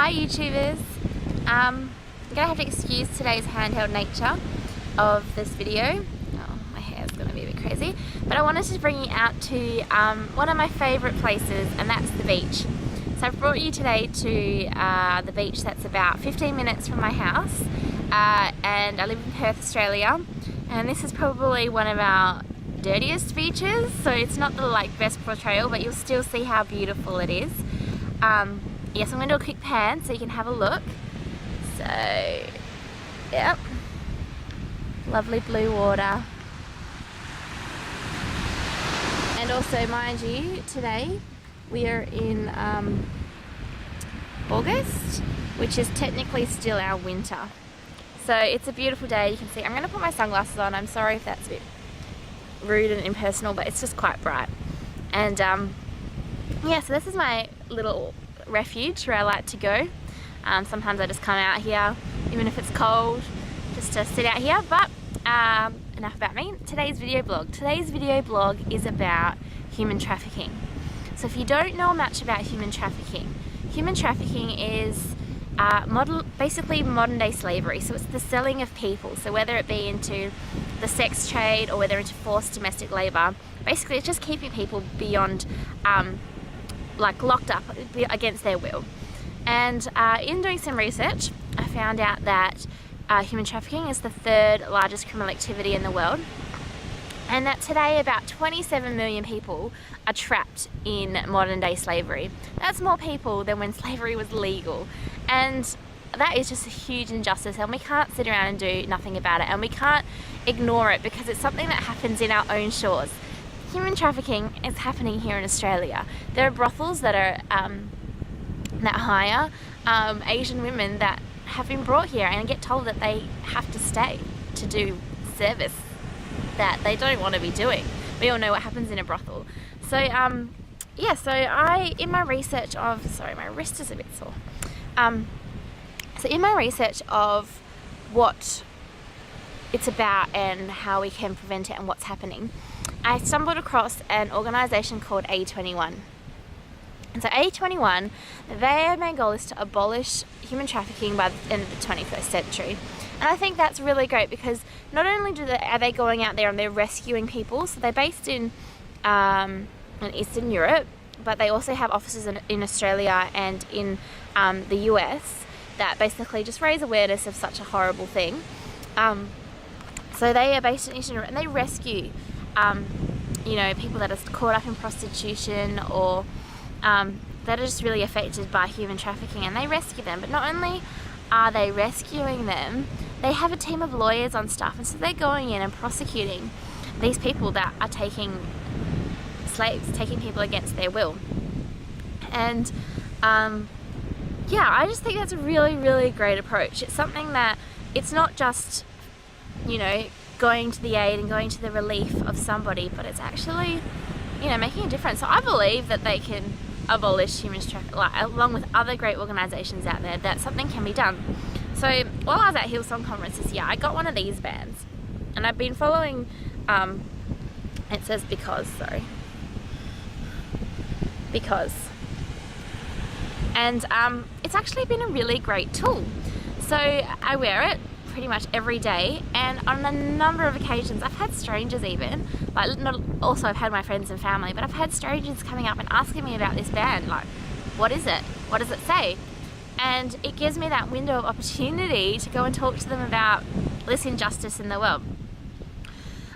Hi YouTubers, I'm going to have to excuse today's handheld nature of this video. Oh, my hair is going to be a bit crazy, but I wanted to bring you out to one of my favourite places, and that's the beach. So I've brought you today to the beach that's about 15 minutes from my house, and I live in Perth, Australia, and this is probably one of our dirtiest beaches, so it's not the best portrayal, but you'll still see how beautiful it is. Yes, I'm going to do a quick pan so you can have a look. So, yep, lovely blue water. And also, mind you, today we are in August, which is technically still our winter. So it's a beautiful day. You can see, I'm going to put my sunglasses on. I'm sorry if that's a bit rude and impersonal, but it's just quite bright. And yeah, so this is my little refuge where I like to go. Sometimes I just come out here, even if it's cold, just to sit out here. But enough about me. Today's video blog is about human trafficking. So if you don't know much about human trafficking is basically modern day slavery. So it's the selling of people. So whether it be into the sex trade or whether into forced domestic labour, basically it's just keeping people beyond locked up against their will. And in doing some research, I found out that human trafficking is the third largest criminal activity in the world, and that today about 27 million people are trapped in modern day slavery. That's more people than when slavery was legal, and that is just a huge injustice, and we can't sit around and do nothing about it, and we can't ignore it because it's something that happens in our own shores. Human trafficking is happening here in Australia. There are brothels that are that hire Asian women that have been brought here and get told that they have to stay to do service that they don't want to be doing. We all know what happens in a brothel. So yeah, so in my research of, sorry, my wrist is a bit sore. So in my research of what it's about and how we can prevent it and what's happening, I stumbled across an organisation called A21. And so A21, their main goal is to abolish human trafficking by the end of the 21st century. And I think that's really great because not only are they going out there and they're rescuing people, so they're based in Eastern Europe, but they also have offices in Australia and in the US that basically just raise awareness of such a horrible thing. So they are based in Eastern Europe and they rescue people that are caught up in prostitution or that are just really affected by human trafficking, and they rescue them. But not only are they rescuing them, they have a team of lawyers on staff, and so they're going in and prosecuting these people that are taking people against their will. And yeah, I just think that's a really, really great approach. It's something that it's not just going to the aid and going to the relief of somebody, but it's actually, making a difference. So I believe that they can abolish human trafficking, along with other great organisations out there, that something can be done. So while I was at Hillsong Conference this year, I got one of these bands, and I've been following, it says because, and it's actually been a really great tool. So I wear it pretty much every day, and on a number of occasions I've had strangers also I've had my friends and family, but I've had strangers coming up and asking me about this band, what is it, what does it say? And it gives me that window of opportunity to go and talk to them about this injustice in the world.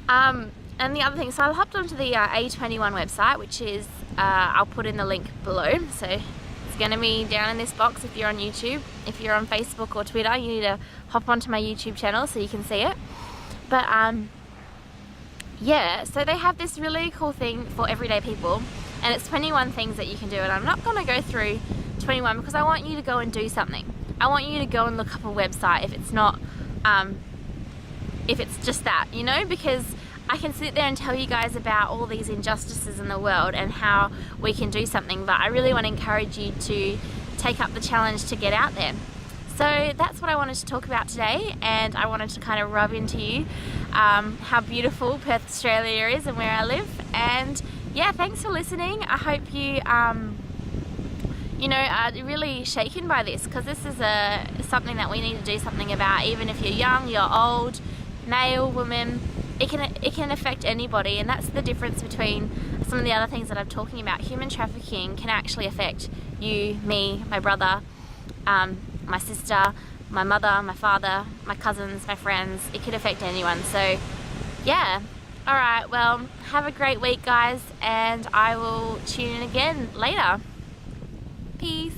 And the other thing, so I hopped onto the A21 website, which is I'll put in the link below, so it's going to be down in this box if you're on YouTube. If you're on Facebook or Twitter, you need to hop onto my YouTube channel so you can see it. But yeah, so they have this really cool thing for everyday people, and it's 21 things that you can do. And I'm not going to go through 21 because I want you to go and do something. I want you to go and look up a website if it's not, if it's just that, because I can sit there and tell you guys about all these injustices in the world and how we can do something, but I really want to encourage you to take up the challenge to get out there. So that's what I wanted to talk about today, and I wanted to kind of rub into you how beautiful Perth, Australia is and where I live. And yeah, thanks for listening. I hope you you know, are really shaken by this, because this is something that we need to do something about. Even if you're young, you're old, male, woman, it can affect anybody. And that's the difference between some of the other things that I'm talking about. Human trafficking can actually affect you, me, my brother, my sister, my mother, my father, my cousins, my friends. It could affect anyone. So yeah, alright, well, have a great week, guys, and I will tune in again later. Peace.